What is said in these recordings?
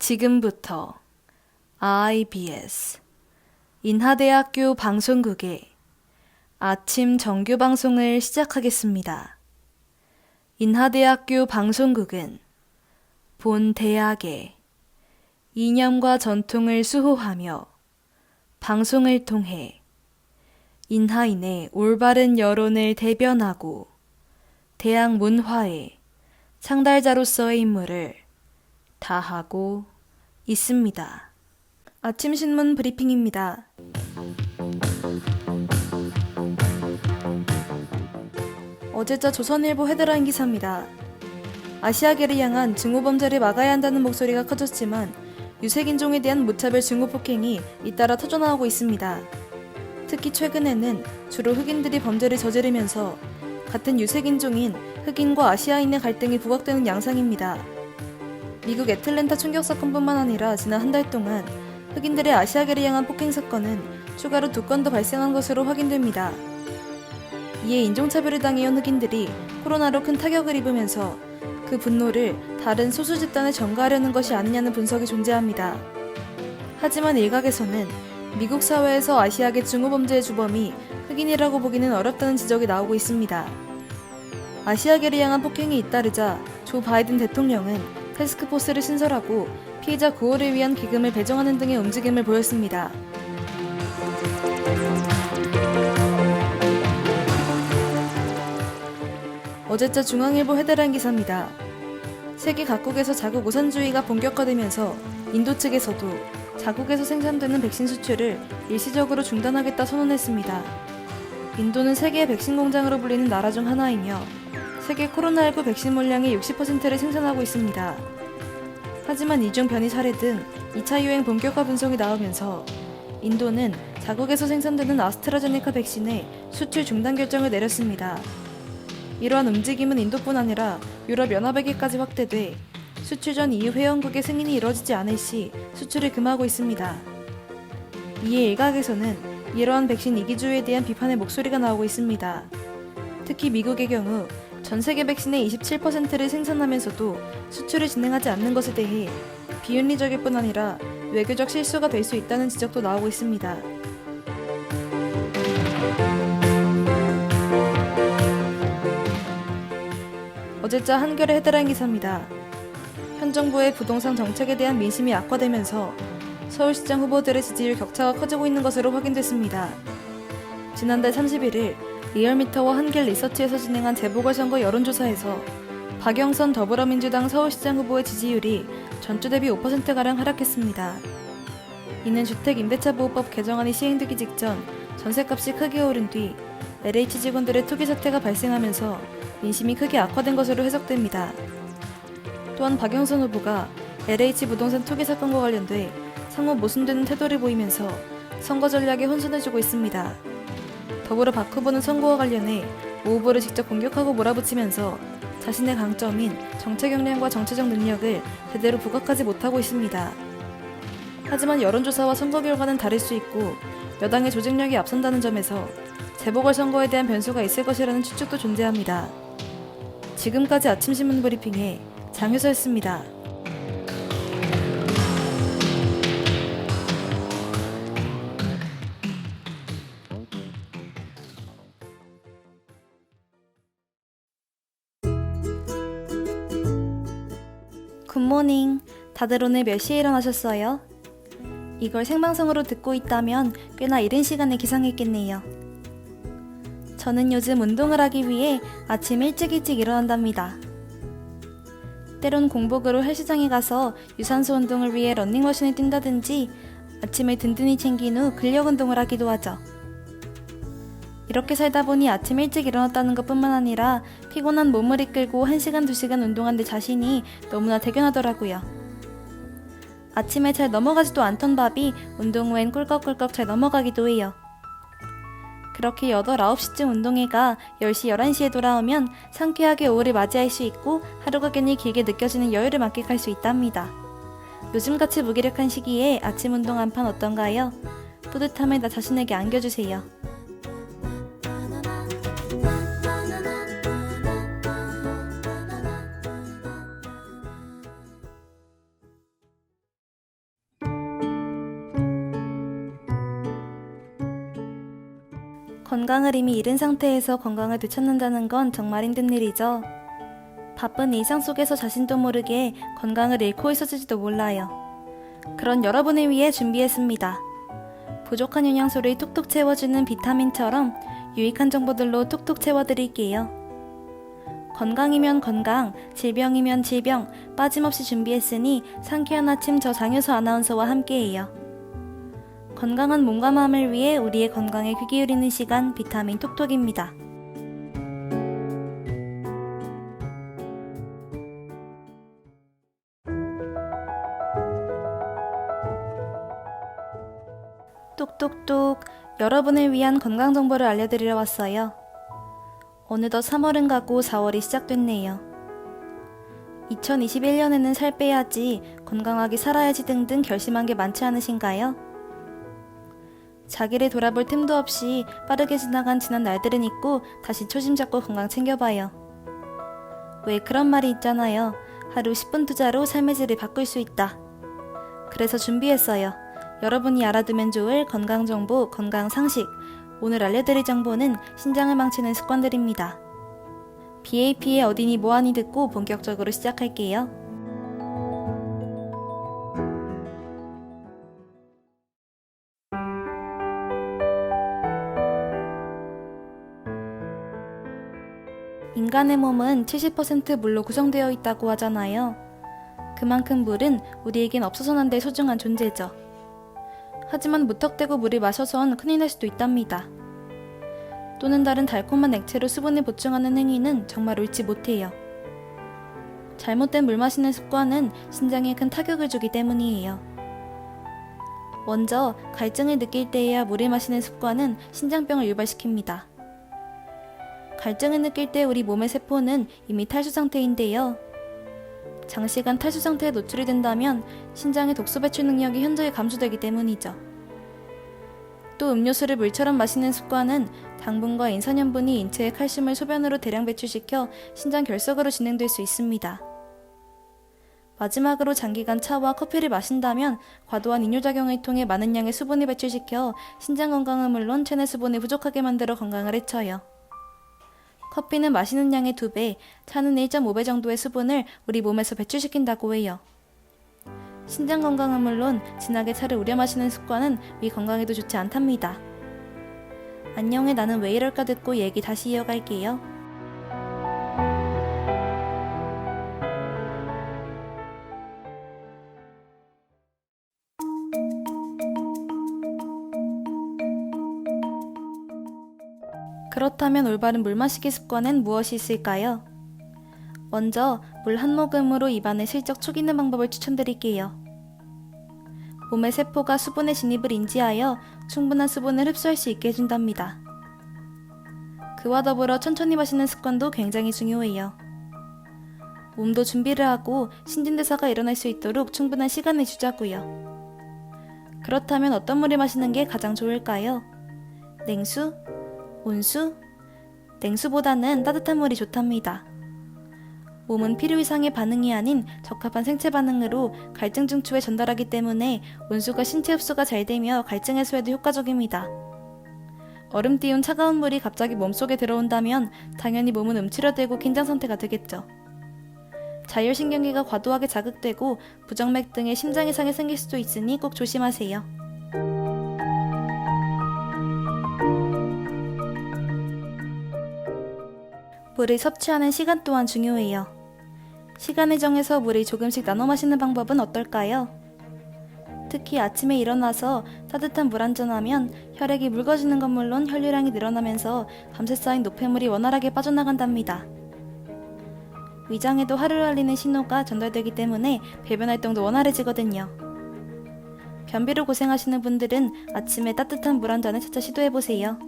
지금부터 IBS 인하대학교 방송국의 아침 정규 방송을 시작하겠습니다. 인하대학교 방송국은 본 대학의 이념과 전통을 수호하며 방송을 통해 인하인의 올바른 여론을 대변하고 대학 문화의 창달자로서의 임무를 다하고 있습니다. 아침 신문 브리핑입니다. 어제자 조선일보 헤드라인 기사입니다. 아시아계를 향한 증오범죄를 막아야 한다는 목소리가 커졌지만 유색인종에 대한 무차별 증오폭행이 잇따라 터져나오고 있습니다. 특히 최근에는 주로 흑인들이 범죄를 저지르면서 같은 유색인종인 흑인과 아시아인의 갈등이 부각되는 양상입니다. 미국 애틀랜타 총격 사건뿐만 아니라 지난 한 달 동안 흑인들의 아시아계를 향한 폭행 사건은 추가로 2건 더 발생한 것으로 확인됩니다. 이에 인종차별을 당해온 흑인들이 코로나로 큰 타격을 입으면서 그 분노를 다른 소수 집단에 전가하려는 것이 아니냐는 분석이 존재합니다. 하지만 일각에서는 미국 사회에서 아시아계 증오범죄의 주범이 흑인이라고 보기는 어렵다는 지적이 나오고 있습니다. 아시아계를 향한 폭행이 잇따르자 조 바이든 대통령은 태스크포스를 신설하고 피해자 구호를 위한 기금을 배정하는 등의 움직임을 보였습니다. 어제자 중앙일보 헤드라인 기사입니다. 세계 각국에서 자국 우선주의가 본격화되면서 인도 측에서도 자국에서 생산되는 백신 수출을 일시적으로 중단하겠다 선언했습니다. 인도는 세계의 백신 공장으로 불리는 나라 중 하나이며 세계 코로나19 백신 물량의 60%를 생산하고 있습니다. 하지만 이중 변이 사례 등 2차 유행 본격화 분석이 나오면서 인도는 자국에서 생산되는 아스트라제네카 백신의 수출 중단 결정을 내렸습니다. 이러한 움직임은 인도뿐 아니라 유럽연합에게까지 확대돼 수출 전 EU 회원국의 승인이 이뤄지지 않을 시 수출을 금하고 있습니다. 이에 일각에서는 이러한 백신 이기주의에 대한 비판의 목소리가 나오고 있습니다. 특히 미국의 경우 전 세계 백신의 27%를 생산하면서도 수출을 진행하지 않는 것에 대해 비윤리적일 뿐 아니라 외교적 실수가 될 수 있다는 지적도 나오고 있습니다. 어제자 한겨레 헤드라인 기사입니다. 현 정부의 부동산 정책에 대한 민심이 악화되면서 서울시장 후보들의 지지율 격차가 커지고 있는 것으로 확인됐습니다. 지난달 31일 리얼미터와 한길리서치에서 진행한 재보궐선거 여론조사에서 박영선 더불어민주당 서울시장 후보의 지지율이 전주 대비 5%가량 하락했습니다. 이는 주택임대차보호법 개정안이 시행되기 직전 전셋값이 크게 오른 뒤 LH 직원들의 투기 사태가 발생하면서 민심이 크게 악화된 것으로 해석됩니다. 또한 박영선 후보가 LH 부동산 투기 사건과 관련돼 상호 모순되는 태도를 보이면서 선거 전략에 혼선을 주고 있습니다. 더불어 박 후보는 선거와 관련해 오 후보를 직접 공격하고 몰아붙이면서 자신의 강점인 정책 역량과 정치적 능력을 제대로 부각하지 못하고 있습니다. 하지만 여론조사와 선거 결과는 다를 수 있고 여당의 조직력이 앞선다는 점에서 재보궐선거에 대한 변수가 있을 것이라는 추측도 존재합니다. 지금까지 아침신문 브리핑의 장효서였습니다. 굿모닝. 다들 오늘 몇 시에 일어나셨어요? 이걸 생방송으로 듣고 있다면 꽤나 이른 시간에 기상했겠네요. 저는 요즘 운동을 하기 위해 아침 일찍 일어난답니다. 때론 공복으로 헬스장에 가서 유산소 운동을 위해 러닝머신을 뛴다든지 아침을 든든히 챙긴 후 근력 운동을 하기도 하죠. 이렇게 살다 보니 아침 일찍 일어났다는 것뿐만 아니라 피곤한 몸을 이끌고 1시간, 2시간 운동한 내 자신이 너무나 대견하더라고요. 아침에 잘 넘어가지도 않던 밥이 운동 후엔 꿀꺽꿀꺽 잘 넘어가기도 해요. 그렇게 8, 9시쯤 운동회가 10시, 11시에 돌아오면 상쾌하게 오후를 맞이할 수 있고 하루가 괜히 길게 느껴지는 여유를 만끽할 수 있답니다. 요즘같이 무기력한 시기에 아침 운동 한 판 어떤가요? 뿌듯함을 나 자신에게 안겨주세요. 건강을 이미 잃은 상태에서 건강을 되찾는다는 건 정말 힘든 일이죠. 바쁜 일상 속에서 자신도 모르게 건강을 잃고 있었을지도 몰라요. 그런 여러분을 위해 준비했습니다. 부족한 영양소를 톡톡 채워주는 비타민처럼 유익한 정보들로 톡톡 채워드릴게요. 건강이면 건강, 질병이면 질병, 빠짐없이 준비했으니 상쾌한 아침 저 장효서 아나운서와 함께해요. 건강한 몸과 마음을 위해 우리의 건강에 귀 기울이는 시간 비타민 톡톡입니다. 똑똑똑, 여러분을 위한 건강 정보를 알려드리러 왔어요. 어느덧 3월은 가고 4월이 시작됐네요. 2021년에는 살 빼야지, 건강하게 살아야지 등등 결심한 게 많지 않으신가요? 자기를 돌아볼 틈도 없이 빠르게 지나간 지난 날들은 잊고 다시 초심 잡고 건강 챙겨봐요. 왜 그런 말이 있잖아요. 하루 10분 투자로 삶의 질을 바꿀 수 있다. 그래서 준비했어요. 여러분이 알아두면 좋을 건강정보, 건강상식. 오늘 알려드릴 정보는 신장을 망치는 습관들입니다. BAP의 어디니 뭐하니 듣고 본격적으로 시작할게요. 인간의 몸은 70% 물로 구성되어 있다고 하잖아요. 그만큼 물은 우리에겐 없어서는 안 될 소중한 존재죠. 하지만 무턱대고 물을 마셔선 큰일 날 수도 있답니다. 또는 다른 달콤한 액체로 수분을 보충하는 행위는 정말 옳지 못해요. 잘못된 물 마시는 습관은 신장에 큰 타격을 주기 때문이에요. 먼저 갈증을 느낄 때에야 물을 마시는 습관은 신장병을 유발시킵니다. 갈증을 느낄 때 우리 몸의 세포는 이미 탈수 상태인데요. 장시간 탈수 상태에 노출이 된다면 신장의 독소 배출 능력이 현저히 감소되기 때문이죠. 또 음료수를 물처럼 마시는 습관은 당분과 인산염분이 인체의 칼슘을 소변으로 대량 배출시켜 신장 결석으로 진행될 수 있습니다. 마지막으로 장기간 차와 커피를 마신다면 과도한 이뇨작용을 통해 많은 양의 수분을 배출시켜 신장 건강은 물론 체내 수분을 부족하게 만들어 건강을 해쳐요. 커피는 마시는 양의 2배, 차는 1.5배 정도의 수분을 우리 몸에서 배출시킨다고 해요. 신장 건강은 물론 진하게 차를 우려 마시는 습관은 위 건강에도 좋지 않답니다. 안녕해 나는 왜 이럴까 듣고 얘기 다시 이어갈게요. 그렇다면 올바른 물 마시기 습관엔 무엇이 있을까요? 먼저 물 한 모금으로 입안에 슬쩍 초기는 방법을 추천드릴게요. 몸의 세포가 수분의 진입을 인지하여 충분한 수분을 흡수할 수 있게 해준답니다. 그와 더불어 천천히 마시는 습관도 굉장히 중요해요. 몸도 준비를 하고 신진대사가 일어날 수 있도록 충분한 시간을 주자고요. 그렇다면 어떤 물을 마시는 게 가장 좋을까요? 냉수? 온수? 냉수보다는 따뜻한 물이 좋답니다. 몸은 필요 이상의 반응이 아닌 적합한 생체 반응으로 갈증 증추에 전달하기 때문에 온수가 신체 흡수가 잘 되며 갈증 해소에도 효과적입니다. 얼음 띄운 차가운 물이 갑자기 몸속에 들어온다면 당연히 몸은 움츠려들고 긴장 상태가 되겠죠. 자율신경계가 과도하게 자극되고 부정맥 등의 심장 이상이 생길 수도 있으니 꼭 조심하세요. 물을 섭취하는 시간 또한 중요해요. 시간을 정해서 물을 조금씩 나눠 마시는 방법은 어떨까요? 특히 아침에 일어나서 따뜻한 물 한 잔 하면 혈액이 묽어지는 건 물론 혈류량이 늘어나면서 밤새 쌓인 노폐물이 원활하게 빠져나간답니다. 위장에도 하루를 알리는 신호가 전달되기 때문에 배변 활동도 원활해지거든요. 변비로 고생하시는 분들은 아침에 따뜻한 물 한 잔을 차차 시도해보세요.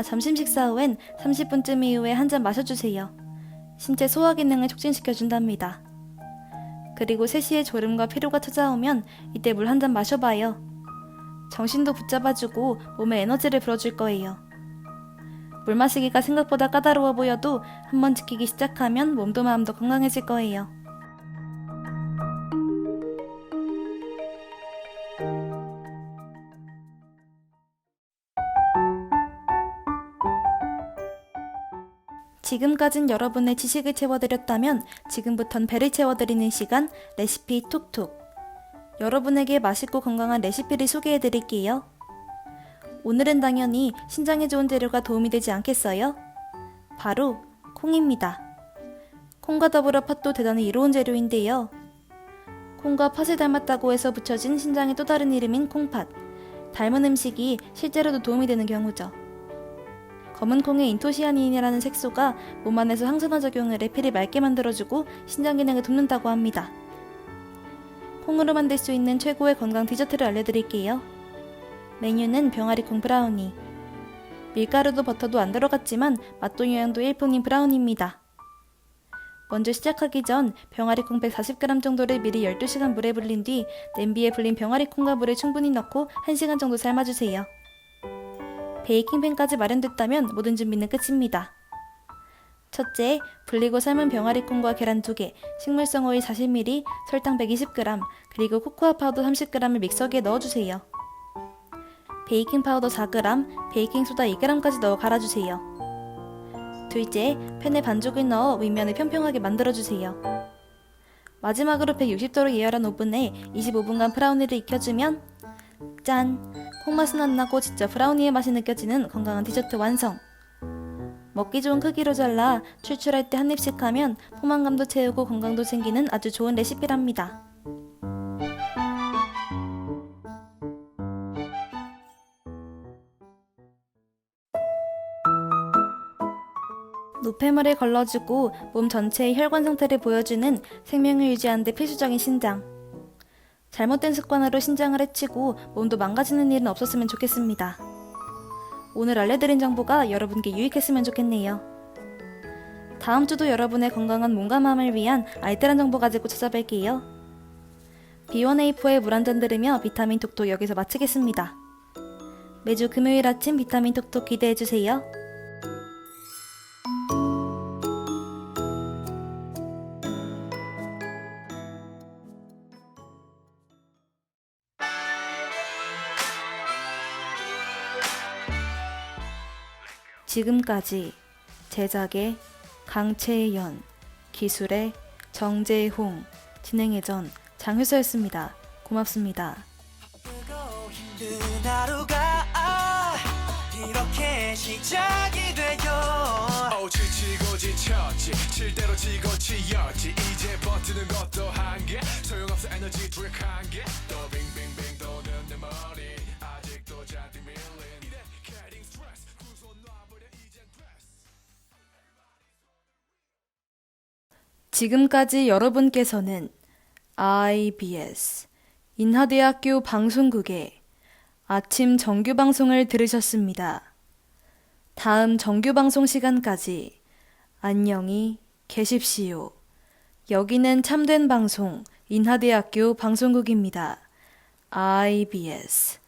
점심 식사 후엔 30분쯤 이후에 한 잔 마셔주세요. 신체 소화 기능을 촉진시켜준답니다. 그리고 3시에 졸음과 피로가 찾아오면 이때 물 한 잔 마셔봐요. 정신도 붙잡아주고 몸에 에너지를 불어줄 거예요. 물 마시기가 생각보다 까다로워 보여도 한번 지키기 시작하면 몸도 마음도 건강해질 거예요. 지금까진 여러분의 지식을 채워드렸다면 지금부턴 배를 채워드리는 시간 레시피 톡톡. 여러분에게 맛있고 건강한 레시피를 소개해드릴게요. 오늘은 당연히 신장에 좋은 재료가 도움이 되지 않겠어요? 바로 콩입니다. 콩과 더불어 팥도 대단히 이로운 재료인데요. 콩과 팥을 닮았다고 해서 붙여진 신장의 또 다른 이름인 콩팥. 닮은 음식이 실제로도 도움이 되는 경우죠. 검은 콩의 인토시아닌이라는 색소가 몸 안에서 항산화 작용을 해 피를 맑게 만들어주고 신장 기능을 돕는다고 합니다. 콩으로 만들 수 있는 최고의 건강 디저트를 알려드릴게요. 메뉴는 병아리콩 브라우니. 밀가루도 버터도 안 들어갔지만 맛도 영양도 일품인 브라우니입니다. 먼저 시작하기 전 병아리콩 140g 정도를 미리 12시간 물에 불린 뒤 냄비에 불린 병아리콩과 물을 충분히 넣고 1시간 정도 삶아주세요. 베이킹팬까지 마련됐다면 모든 준비는 끝입니다. 첫째, 불리고 삶은 병아리콩과 계란 2개, 식물성 오일 40ml, 설탕 120g, 그리고 코코아 파우더 30g을 믹서기에 넣어주세요. 베이킹 파우더 4g, 베이킹소다 2g까지 넣어 갈아주세요. 둘째, 팬에 반죽을 넣어 윗면을 평평하게 만들어주세요. 마지막으로 160도로 예열한 오븐에 25분간 브라우니를 익혀주면 짠! 콩맛은 안 나고 진짜 브라우니의 맛이 느껴지는 건강한 디저트 완성! 먹기 좋은 크기로 잘라 출출할 때 한 입씩 하면 포만감도 채우고 건강도 챙기는 아주 좋은 레시피랍니다. 노폐물을 걸러주고 몸 전체의 혈관 상태를 보여주는 생명을 유지하는 데 필수적인 신장. 잘못된 습관으로 신장을 해치고 몸도 망가지는 일은 없었으면 좋겠습니다. 오늘 알려드린 정보가 여러분께 유익했으면 좋겠네요. 다음 주도 여러분의 건강한 몸과 마음을 위한 알뜰한 정보 가지고 찾아뵐게요. B1A4의 물 한 잔 들으며 비타민 톡톡 여기서 마치겠습니다. 매주 금요일 아침 비타민 톡톡 기대해주세요. 지금까지 제작의 강채연, 기술의 정재홍, 진행의 전 장효서였습니다. 고맙습니다. 이렇게 시작이 돼요. 지치고 지쳤지 칠대로 지고 치였지 이제 버티는 것도 한계 소용없어 에너지 드릭 한개 또 빙빙빙 도는 내 머리 아직도 잔뜩 밀린 지금까지 여러분께서는 IBS 인하대학교 방송국의 아침 정규방송을 들으셨습니다. 다음 정규방송 시간까지 안녕히 계십시오. 여기는 참된 방송 인하대학교 방송국입니다. IBS